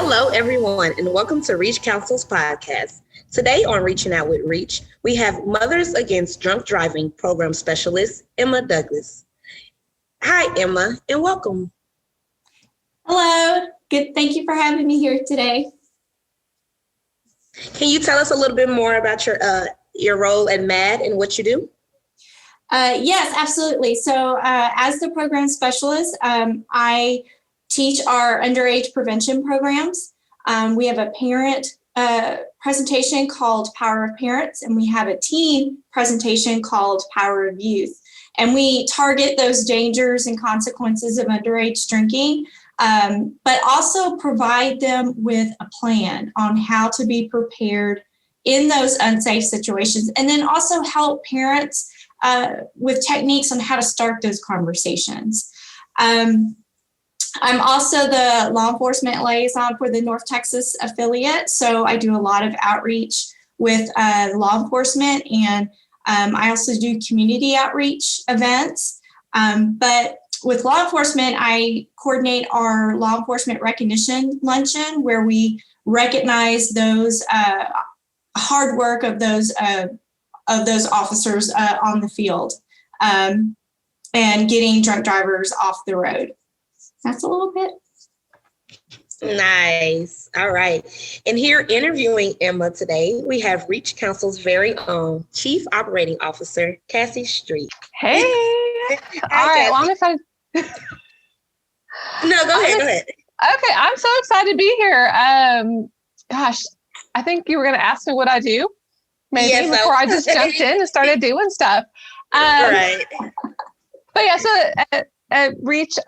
Hello, everyone, and welcome to Reach Council's podcast. Today on Reaching Out with Reach, we have Mothers Against Drunk Driving Program Specialist, Emma Douglas. Hi, Emma, and welcome. Hello. Good. Thank you for having me here today. Can you tell us a little bit more about your role at MAD and what you do? Yes, absolutely. So as the program specialist, I teach our underage prevention programs. We have a parent presentation called Power of Parents, and we have a teen presentation called Power of Youth. And we target those dangers and consequences of underage drinking, but also provide them with a plan on how to be prepared in those unsafe situations, and then also help parents with techniques on how to start those conversations. I'm also the law enforcement liaison for the North Texas affiliate, so I do a lot of outreach with law enforcement, and I also do community outreach events. But with law enforcement, I coordinate our law enforcement recognition luncheon, where we recognize those hard work of those officers on the field, and getting drunk drivers off the road. That's a little bit. Nice. All right. And here interviewing Emma today, we have Reach Council's very own Chief Operating Officer, Cassie Street. Hey. Hi, all right. Well, I'm excited. No, go ahead. Okay. I'm so excited to be here. Gosh, I think you were going to ask me what I do, maybe, yes, before I just jumped in and started doing stuff. Right. But yeah, so at Reach,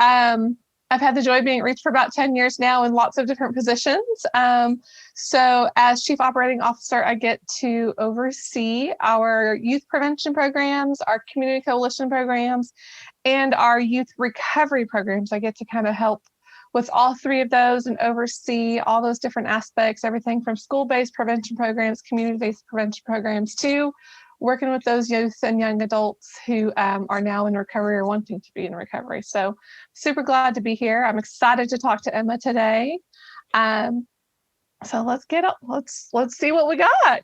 I've had the joy of being at Reach for about 10 years now in lots of different positions. So as Chief Operating Officer, I get to oversee our youth prevention programs, our community coalition programs, and our youth recovery programs. I get to kind of help with all three of those and oversee all those different aspects, everything from school-based prevention programs, community-based prevention programs, to working with those youth and young adults who are now in recovery or wanting to be in recovery. So super glad to be here. I'm excited to talk to Emma today. So let's get up. Let's see what we got.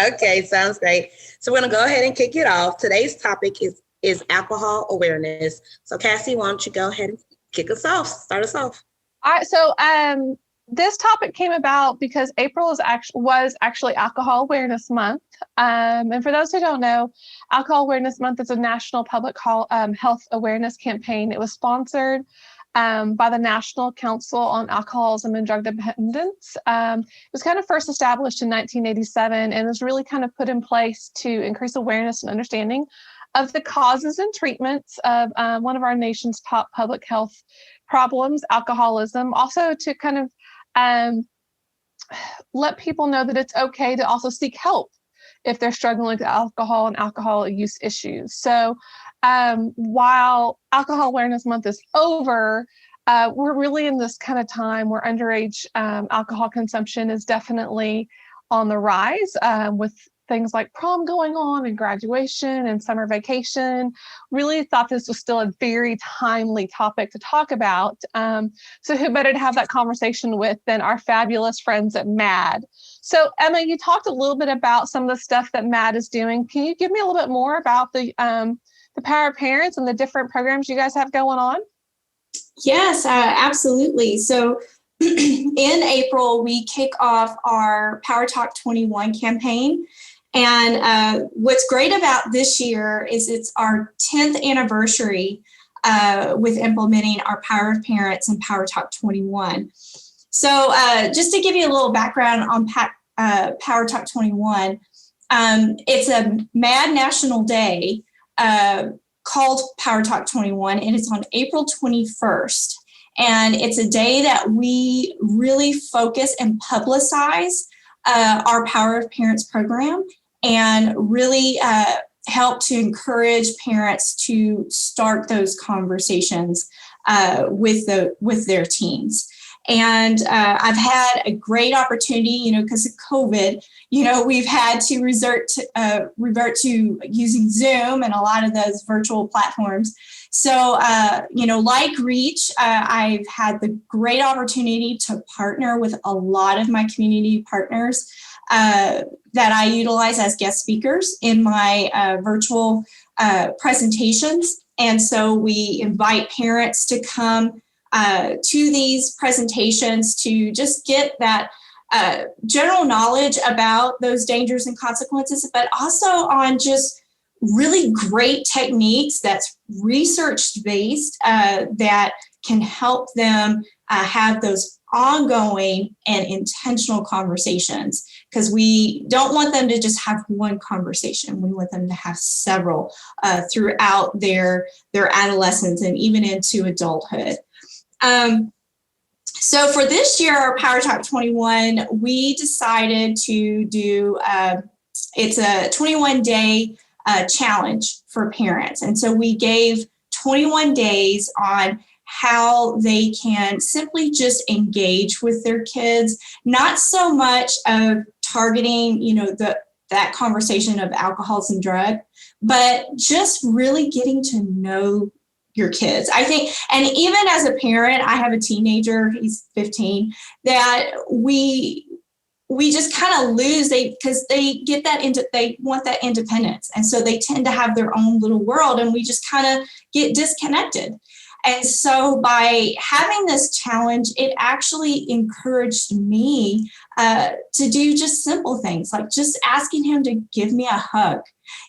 Okay, sounds great. So we're going to go ahead and kick it off. Today's topic is alcohol awareness. So Cassie, why don't you go ahead and kick us off, start us off. All right, so this topic came about because April was actually Alcohol Awareness Month. And for those who don't know, Alcohol Awareness Month is a national public health awareness campaign. It was sponsored by the National Council on Alcoholism and Drug Dependence. It was kind of first established in 1987 and was really kind of put in place to increase awareness and understanding of the causes and treatments of one of our nation's top public health problems, alcoholism. Also to kind of let people know that it's okay to also seek help if they're struggling with alcohol and alcohol use issues. So while Alcohol Awareness Month is over, we're really in this kind of time where underage alcohol consumption is definitely on the rise, with things like prom going on and graduation and summer vacation. Really thought this was still a very timely topic to talk about. So who better to have that conversation with than our fabulous friends at MAD. So Emma, you talked a little bit about some of the stuff that MAD is doing. Can you give me a little bit more about the Power of Parents and the different programs you guys have going on? Yes, absolutely. So in April, we kick off our Power Talk 21 campaign. And what's great about this year is it's our 10th anniversary with implementing our Power of Parents and Power Talk 21. So just to give you a little background on Power Talk 21, it's a MAD National Day called Power Talk 21, and it's on April 21st. And it's a day that we really focus and publicize our Power of Parents program, and really help to encourage parents to start those conversations with their teens. And I've had a great opportunity, because of COVID, we've had to revert to using Zoom and a lot of those virtual platforms. So, like Reach, I've had the great opportunity to partner with a lot of my community partners that I utilize as guest speakers in my virtual presentations. And so we invite parents to come to these presentations to just get that general knowledge about those dangers and consequences, but also on just really great techniques that's research-based that can help them have those ongoing and intentional conversations, because we don't want them to just have one conversation. We want them to have several throughout their adolescence and even into adulthood. So for this year, our Power Talk 21, we decided to do, it's a 21-day challenge for parents. And so we gave 21 days on how they can simply just engage with their kids, not so much of targeting, that conversation of alcohols and drug, but just really getting to know your kids. I think, and even as a parent, I have a teenager, he's 15, that we just kind of lose, because they get that they want that independence. And so they tend to have their own little world, and we just kind of get disconnected. And so by having this challenge, it actually encouraged me to do just simple things, like just asking him to give me a hug,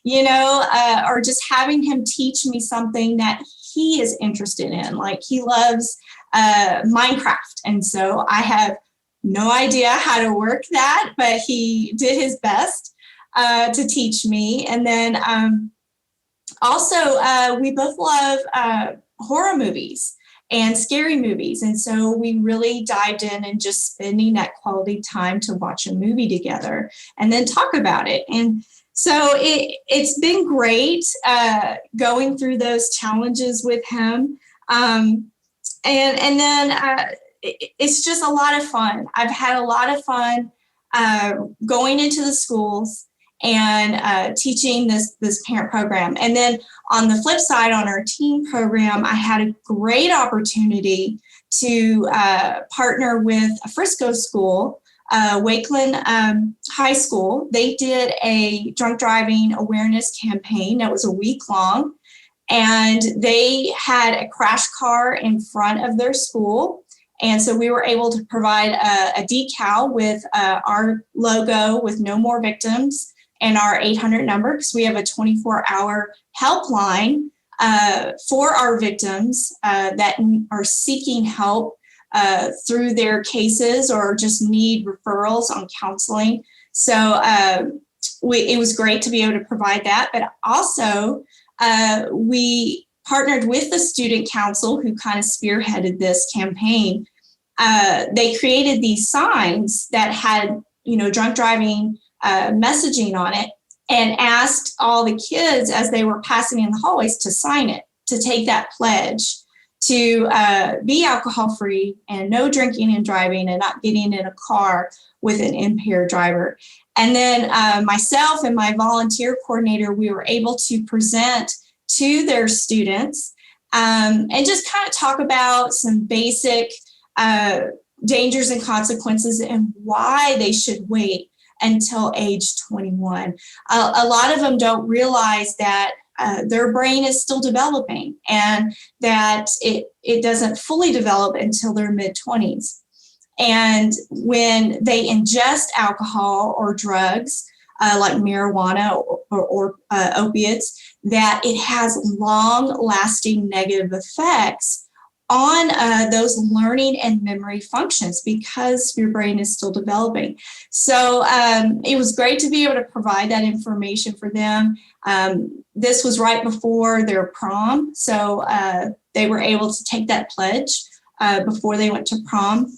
or just having him teach me something that he is interested in. Like he loves Minecraft. And so I have no idea how to work that, but he did his best to teach me. And then also we both love horror movies and scary movies. And so we really dived in and just spending that quality time to watch a movie together and then talk about it. And so it's been great going through those challenges with him. And then it's just a lot of fun. I've had a lot of fun going into the schools and teaching this parent program. And then on the flip side, on our teen program, I had a great opportunity to partner with a Frisco school, Wakeland High School. They did a drunk driving awareness campaign that was a week long, and they had a crash car in front of their school. And so we were able to provide a decal with our logo with No More Victims and our 800 number, because we have a 24-hour helpline for our victims that are seeking help through their cases or just need referrals on counseling. So it was great to be able to provide that. But also, we partnered with the student council who kind of spearheaded this campaign. They created these signs that had, drunk driving messaging on it, and asked all the kids as they were passing in the hallways to sign it, to take that pledge to be alcohol free and no drinking and driving and not getting in a car with an impaired driver. And then myself and my volunteer coordinator, we were able to present to their students and just kind of talk about some basic dangers and consequences and why they should wait until age 21. A lot of them don't realize that their brain is still developing and that it doesn't fully develop until their mid-20s. And when they ingest alcohol or drugs, like marijuana or opiates, that it has long-lasting negative effects on those learning and memory functions because your brain is still developing. So it was great to be able to provide that information for them. This was right before their prom, so they were able to take that pledge before they went to prom.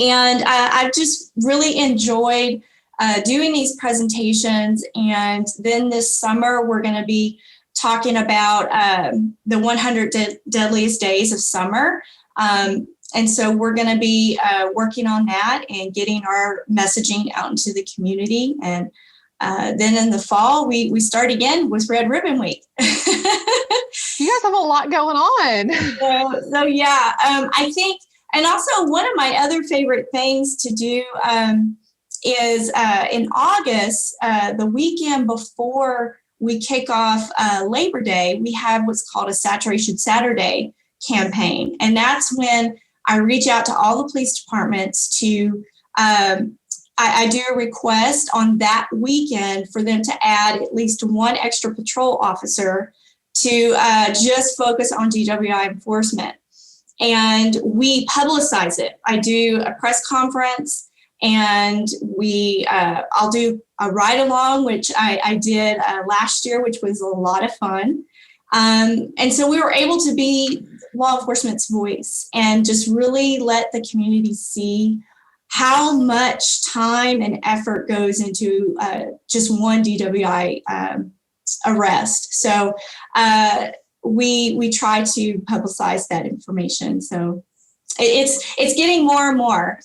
And I've just really enjoyed doing these presentations. And then this summer, we're going to be talking about the 100 deadliest days of summer. And so we're going to be working on that and getting our messaging out into the community. And then in the fall, we start again with Red Ribbon Week. You guys have a lot going on. So yeah, I think, and also one of my other favorite things to do is in August, the weekend before we kick off Labor Day, we have what's called a Saturation Saturday campaign. And that's when I reach out to all the police departments to, I do a request on that weekend for them to add at least one extra patrol officer to just focus on DWI enforcement. And we publicize it. I do a press conference, and I'll do a ride along, which I did last year, which was a lot of fun. And so we were able to be law enforcement's voice and just really let the community see how much time and effort goes into just one DWI arrest. So we try to publicize that information. So it's getting more and more.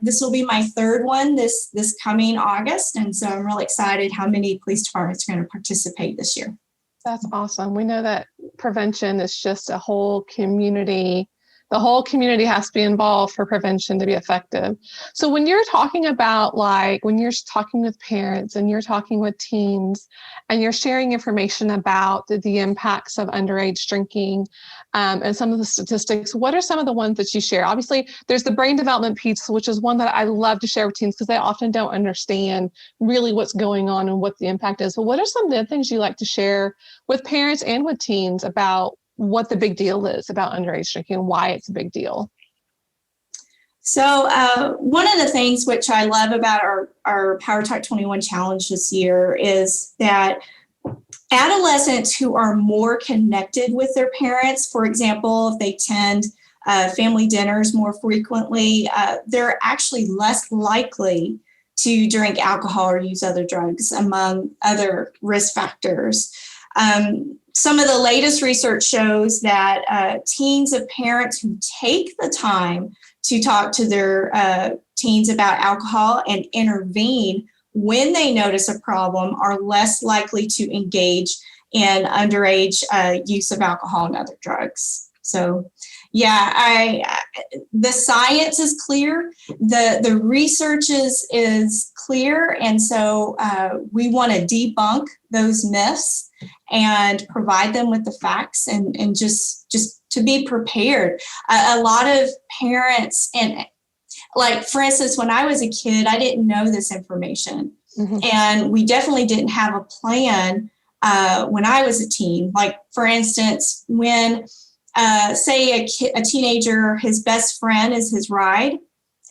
This will be my third one this coming August, and so I'm really excited how many police departments are going to participate this year. That's awesome. We know that prevention is just a whole community. The whole community has to be involved for prevention to be effective. So when you're talking about, like, when you're talking with parents and you're talking with teens and you're sharing information about the impacts of underage drinking and some of the statistics, what are some of the ones that you share? Obviously, there's the brain development piece, which is one that I love to share with teens because they often don't understand really what's going on and what the impact is. But what are some of the things you like to share with parents and with teens about what the big deal is about underage drinking and why it's a big deal? So one of the things which I love about our Power Talk 21 challenge this year is that adolescents who are more connected with their parents, for example, if they attend family dinners more frequently, they're actually less likely to drink alcohol or use other drugs, among other risk factors. Some of the latest research shows that teens of parents who take the time to talk to their teens about alcohol and intervene when they notice a problem are less likely to engage in underage use of alcohol and other drugs. So, yeah, the science is clear, the research is clear, and so we want to debunk those myths and provide them with the facts and just to be prepared. A lot of parents, and like, for instance, when I was a kid, I didn't know this information. Mm-hmm. And we definitely didn't have a plan when I was a teen. Like, for instance, when say a teenager, his best friend is his ride,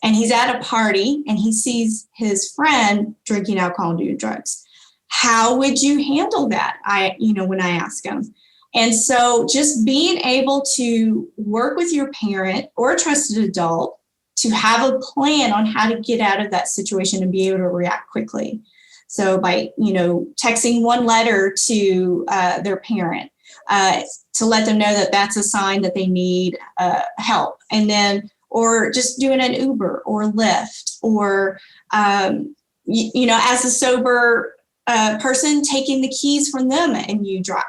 and he's at a party and he sees his friend drinking alcohol and doing drugs. How would you handle that? When I ask him. And so just being able to work with your parent or a trusted adult to have a plan on how to get out of that situation and be able to react quickly. So by, texting one letter to their parent to let them know that that's a sign that they need help. And then, or just doing an Uber or Lyft, or, as a sober person, taking the keys from them and you drive.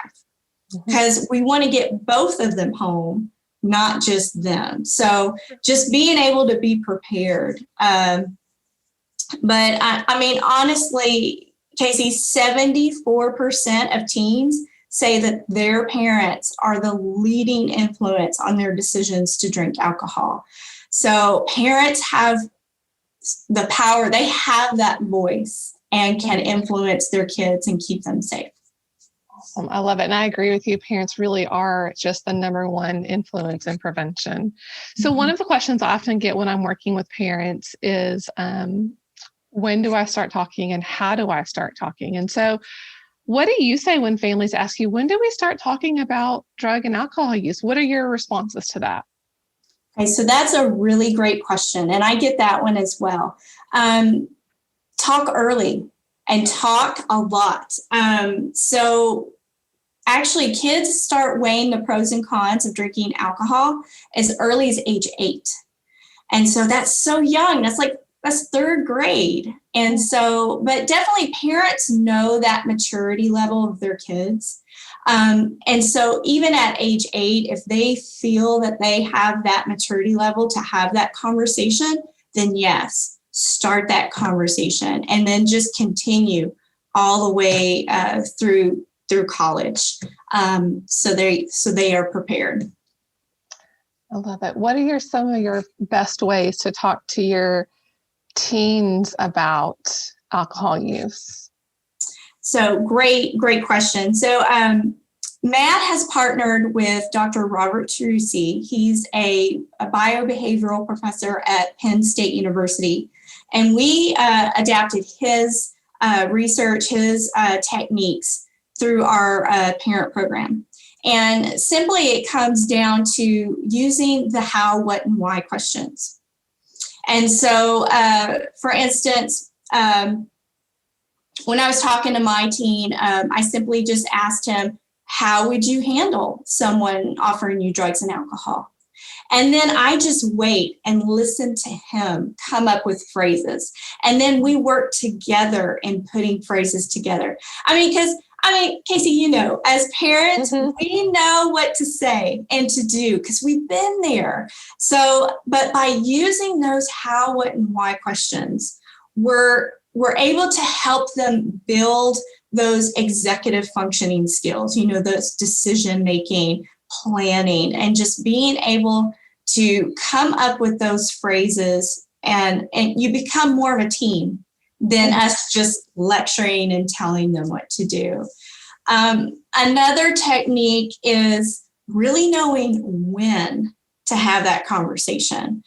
Because we want to get both of them home, not just them. So just being able to be prepared. But honestly, Casey, 74% of teens say that their parents are the leading influence on their decisions to drink alcohol. So parents have the power, they have that voice and can influence their kids and keep them safe. Awesome. I love it. And I agree with you. Parents really are just the number one influence in prevention. So one of the questions I often get when I'm working with parents is, when do I start talking and how do I start talking? And so what do you say when families ask you, when do we start talking about drug and alcohol use? What are your responses to that? Okay, so that's a really great question. And I get that one as well. Talk early and talk a lot. So actually kids start weighing the pros and cons of drinking alcohol as early as age 8. And so that's so young. That's third grade. And so, but definitely parents know that maturity level of their kids. And so even at age 8, if they feel that they have that maturity level to have that conversation, then yes, start that conversation and then just continue all the way through college. So they are prepared. I love it. What are some of your best ways to talk to your teens about alcohol use? So great question. So Matt has partnered with Dr. Robert Trucy. He's a biobehavioral professor at Penn State University. And we adapted his research, his techniques through our parent program. And simply it comes down to using the how, what, and why questions. And so, for instance, when I was talking to my teen, I simply just asked him, how would you handle someone offering you drugs and alcohol? And then I just wait and listen to him come up with phrases. And then we work together in putting phrases together. Casey, as parents, we know what to say and to do because we've been there. So, but by using those how, what, and why questions, we're able to help them build those executive functioning skills, those decision-making, planning, and just being able to come up with those phrases, and you become more of a team than us just lecturing and telling them what to do. Another technique is really knowing when to have that conversation.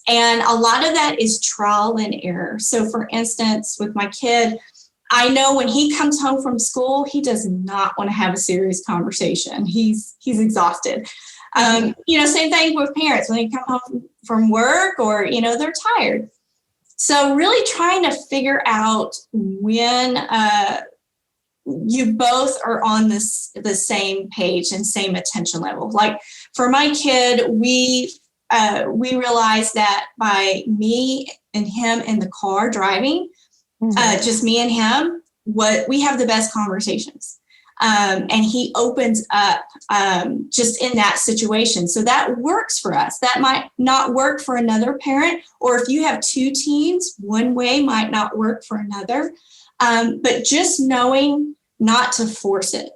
And a lot of that is trial and error. So for instance, with my kid, I know when he comes home from school, he does not want to have a serious conversation. He's exhausted. Same thing with parents when they come home from work or, they're tired. So really trying to figure out when you both are on the same page and same attention level. Like for my kid, we realized that by me and him in the car driving, just me and him, we have the best conversations. And he opens up just in that situation. So that works for us. That might not work for another parent, or if you have two teens, one way might not work for another. But just knowing not to force it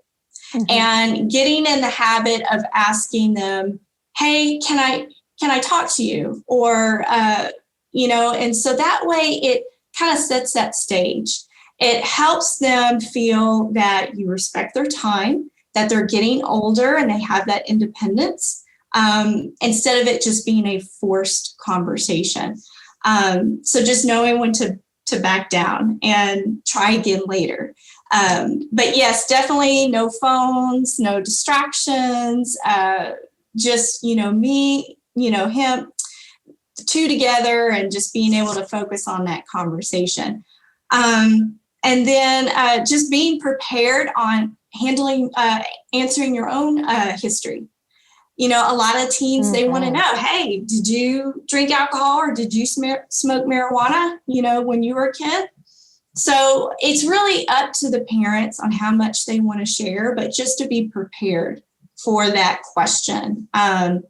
and getting in the habit of asking them, hey, can I talk to you? Or, and so that way it kind of sets that stage. It helps them feel that you respect their time, that they're getting older and they have that independence, instead of it just being a forced conversation. So just knowing when to back down and try again later. But yes, definitely no phones, no distractions, just, me, him, the two together, and just being able to focus on that conversation. And then just being prepared on answering your own history. A lot of teens, they want to know, hey, did you drink alcohol or did you smoke marijuana, when you were a kid? So it's really up to the parents on how much they want to share, but just to be prepared for that question. And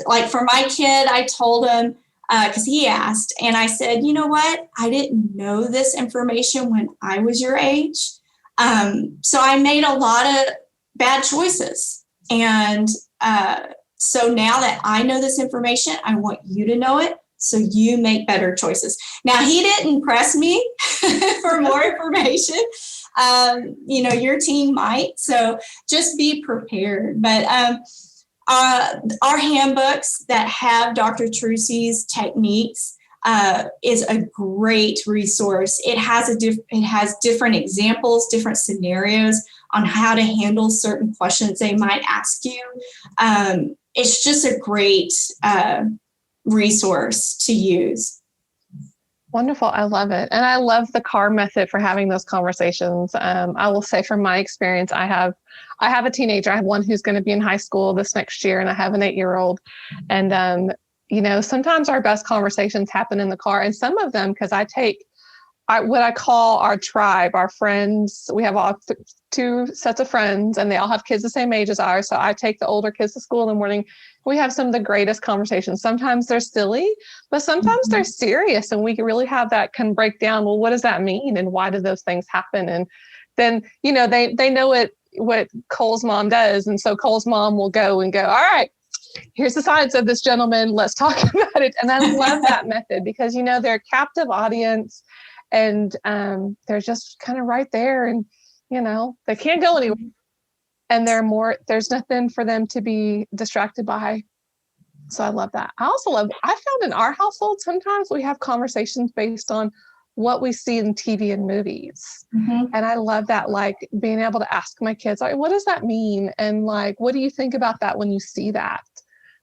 like for my kid, I told him, because he asked, and I said, you know what? I didn't know this information when I was your age. So I made a lot of bad choices. And so now that I know this information, I want you to know it so you make better choices. Now, he didn't press me for more information. Your team might. So just be prepared. But our handbooks that have Dr. Trucy's techniques is a great resource. It has different examples, different scenarios on how to handle certain questions they might ask you. It's just a great resource to use. Wonderful. I love it. And I love the car method for having those conversations. I will say from my experience, I have a teenager. I have one who's going to be in high school this next year, and I have an 8-year-old. And, sometimes our best conversations happen in the car, and some of them, because what I call our tribe, our friends. We have all two sets of friends, and they all have kids the same age as ours. So I take the older kids to school in the morning. We have some of the greatest conversations. Sometimes they're silly, but sometimes they're serious, and we can really can break down, well, what does that mean? And why do those things happen? And then, they know what Cole's mom does. And so Cole's mom will go, all right, here's the science of this gentleman. Let's talk about it. And I love that method because, they're a captive audience. And they're just kind of right there, and they can't go anywhere, and there's nothing for them to be distracted by. So I love that. I found in our household sometimes we have conversations based on what we see in TV and movies. Mm-hmm. And I love that, like being able to ask my kids, like, what does that mean? And like, what do you think about that when you see that?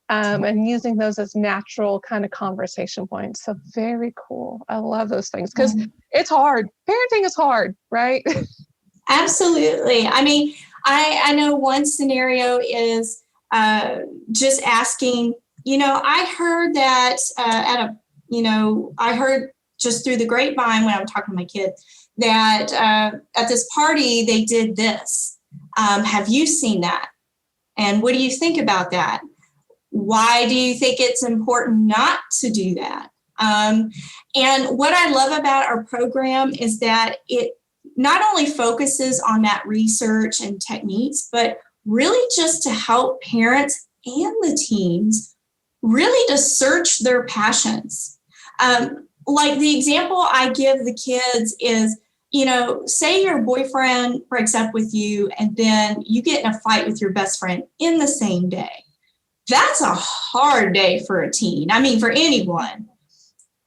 And using those as natural kind of conversation points. So very cool. I love those things because it's hard. Parenting is hard, right? Absolutely. I mean, I know one scenario is just asking, I heard that I heard just through the grapevine when I'm talking to my kid that at this party they did this. Have you seen that? And what do you think about that? Why do you think it's important not to do that? And what I love about our program is that it not only focuses on that research and techniques, but really just to help parents and the teens really to search their passions. Like the example I give the kids is, say your boyfriend breaks up with you and then you get in a fight with your best friend in the same day. That's a hard day for a teen. I mean, for anyone.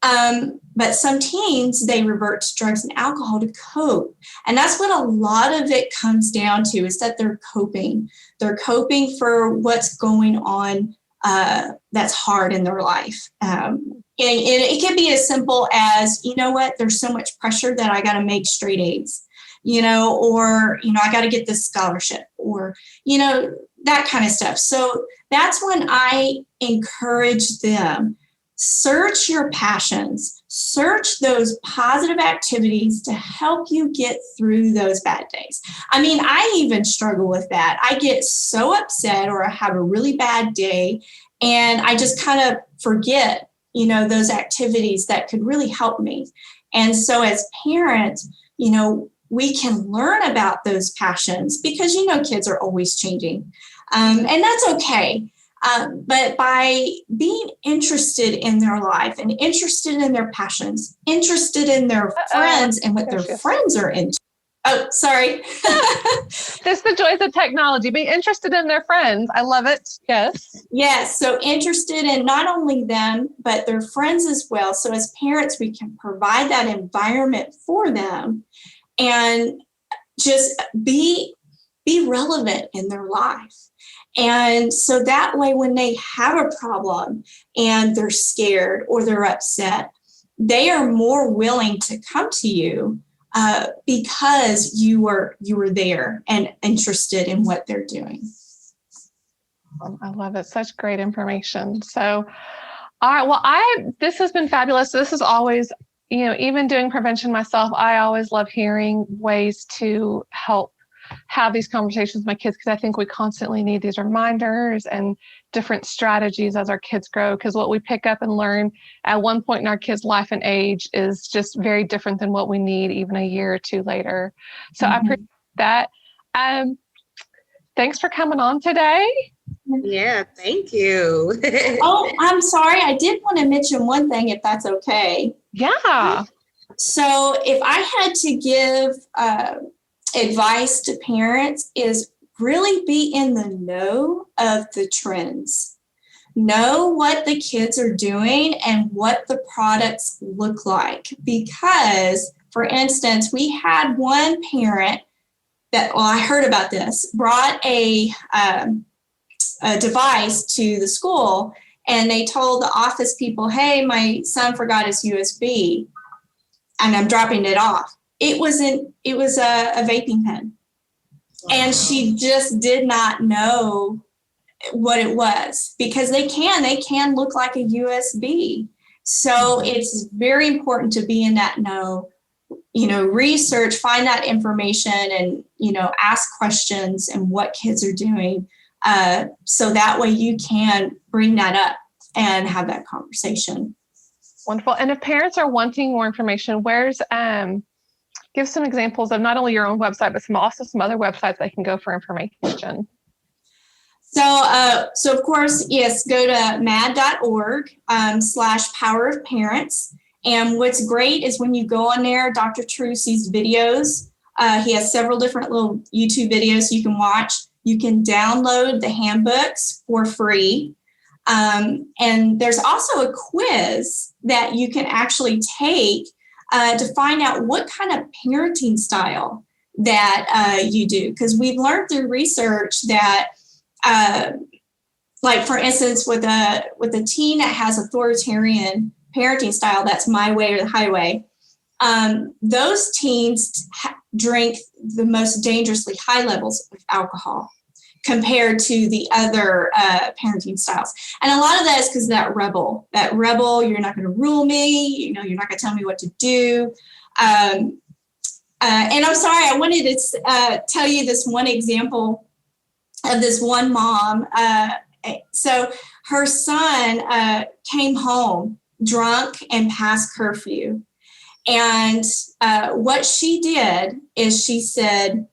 But some teens, they revert to drugs and alcohol to cope. And that's what a lot of it comes down to is that they're coping. They're coping for what's going on that's hard in their life. And it can be as simple as, there's so much pressure that I got to make straight A's, or, I got to get this scholarship or, that kind of stuff. So that's when I encourage them, search your passions, search those positive activities to help you get through those bad days. I mean, I even struggle with that. I get so upset or I have a really bad day and I just kind of forget, those activities that could really help me. And so as parents, we can learn about those passions because, kids are always changing. And that's okay. But by being interested in their life and interested in their passions, interested in their friends and what their friends are into. Oh, sorry. That's the joys of technology. Be interested in their friends. I love it. Yes. Yes. So interested in not only them, but their friends as well. So as parents, we can provide that environment for them and just be relevant in their life. And so that way, when they have a problem and they're scared or they're upset, they are more willing to come to you because you were there and interested in what they're doing. I love it. Such great information. So, all right. Well, this has been fabulous. This is always, even doing prevention myself, I always love hearing ways to help have these conversations with my kids because I think we constantly need these reminders and different strategies as our kids grow, because what we pick up and learn at one point in our kids' life and age is just very different than what we need even a year or two later. So I appreciate that. Thanks for coming on today. Yeah, thank you. Oh, I'm sorry. I did want to mention one thing, if that's okay. Yeah. So if I had to give advice to parents is really be in the know of the trends. Know what the kids are doing and what the products look like. Because, for instance, we had one parent that, I heard about this, brought a device to the school and they told the office people, hey, my son forgot his USB. and I'm dropping it off. It was a vaping pen. And she just did not know what it was, because they can look like a USB. So it's very important to be in that know, research, find that information, and, ask questions and what kids are doing. So that way you can bring that up and have that conversation. Wonderful. And if parents are wanting more information, give some examples of not only your own website, but also some other websites they can go for information. So of course, yes, go to mad.org /power of parents. And what's great is when you go on there, Dr. Tarusi's videos, he has several different little YouTube videos you can watch. You can download the handbooks for free. And there's also a quiz that you can actually take to find out what kind of parenting style that you do. Because we've learned through research that, like for instance, with a teen that has authoritarian parenting style, that's my way or the highway, those teens drink the most dangerously high levels of alcohol compared to the other parenting styles. And a lot of that is because of that rebel, you're not going to rule me, you're not going to tell me what to do. And I'm sorry, I wanted to tell you this one example of this one mom. So her son came home drunk and past curfew. And what she did is she said,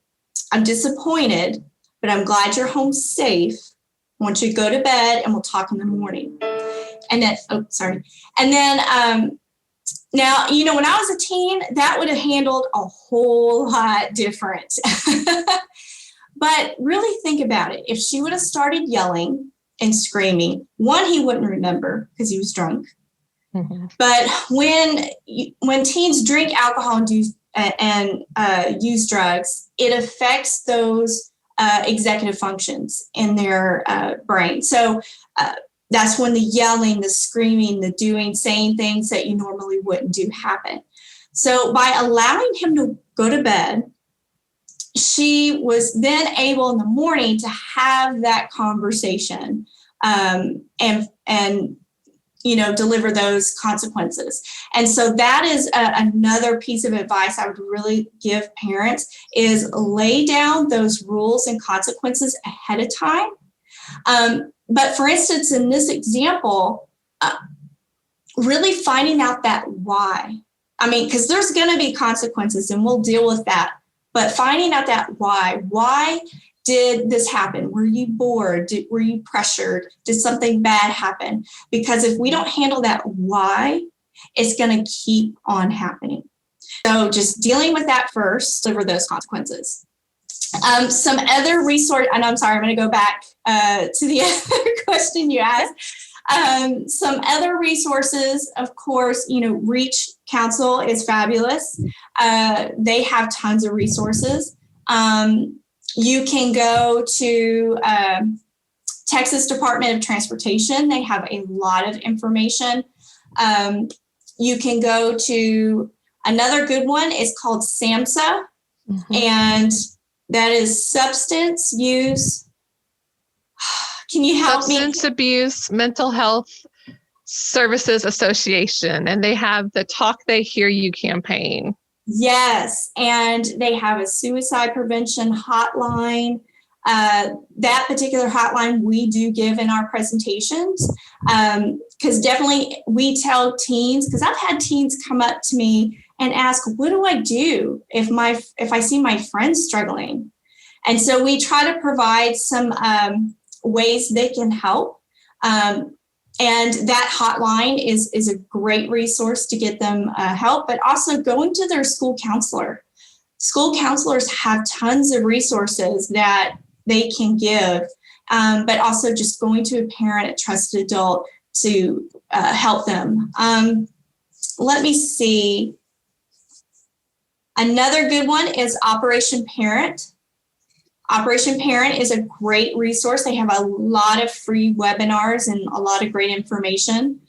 "I'm disappointed, but I'm glad you're home safe. I want you to go to bed and we'll talk in the morning." And then, And then now, when I was a teen, that would have handled a whole lot different. But really think about it. If she would have started yelling and screaming, one, he wouldn't remember because he was drunk. Mm-hmm. But when teens drink alcohol and use drugs, it affects those executive functions in their brain. So that's when the yelling, the screaming, the doing, saying things that you normally wouldn't do happen. So by allowing him to go to bed, she was then able in the morning to have that conversation and deliver those consequences. And so that is another piece of advice I would really give parents is lay down those rules and consequences ahead of time. But for instance, in this example, really finding out that why. Because there's going to be consequences and we'll deal with that. But finding out that why did this happen? Were you bored? Were you pressured? Did something bad happen? Because if we don't handle that why, it's going to keep on happening. So just dealing with that first, deliver those consequences. Some other resource, and I'm sorry, I'm going to go back to the other question you asked. Some other resources, of course, Reach Council is fabulous. They have tons of resources. You can go to Texas Department of Transportation. They have a lot of information. You can go to another good one. It's called SAMHSA, and that is Substance Use. Can you help me? Substance Abuse Mental Health Services Association, and they have the Talk They Hear You campaign. Yes, and they have a suicide prevention hotline. That particular hotline we do give in our presentations because definitely we tell teens, because I've had teens come up to me and ask, what do I do if I see my friends struggling? And so we try to provide some ways they can help. And that hotline is a great resource to get them help, but also going to their school counselor. School counselors have tons of resources that they can give, but also just going to a parent, a trusted adult to help them. Let me see. Another good one is Operation Parent. Operation Parent is a great resource. They have a lot of free webinars and a lot of great information.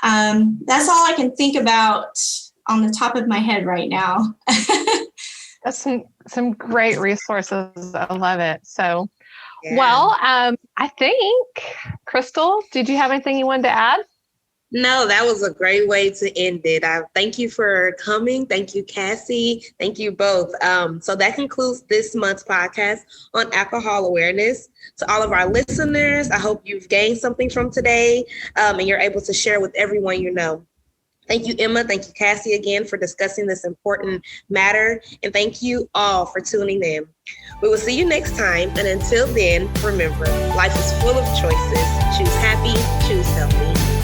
That's all I can think about on the top of my head right now. That's some great resources. I love it. So, Yeah. well, I think, Crystal, did you have anything you wanted to add? No, that was a great way to end it. Thank you for coming. Thank you, Cassie. Thank you both. So that concludes this month's podcast on alcohol awareness. To all of our listeners, I hope you've gained something from today and you're able to share with everyone you know. Thank you, Emma. Thank you, Cassie, again for discussing this important matter. And thank you all for tuning in. We will see you next time. And until then, remember, life is full of choices. Choose happy, choose healthy.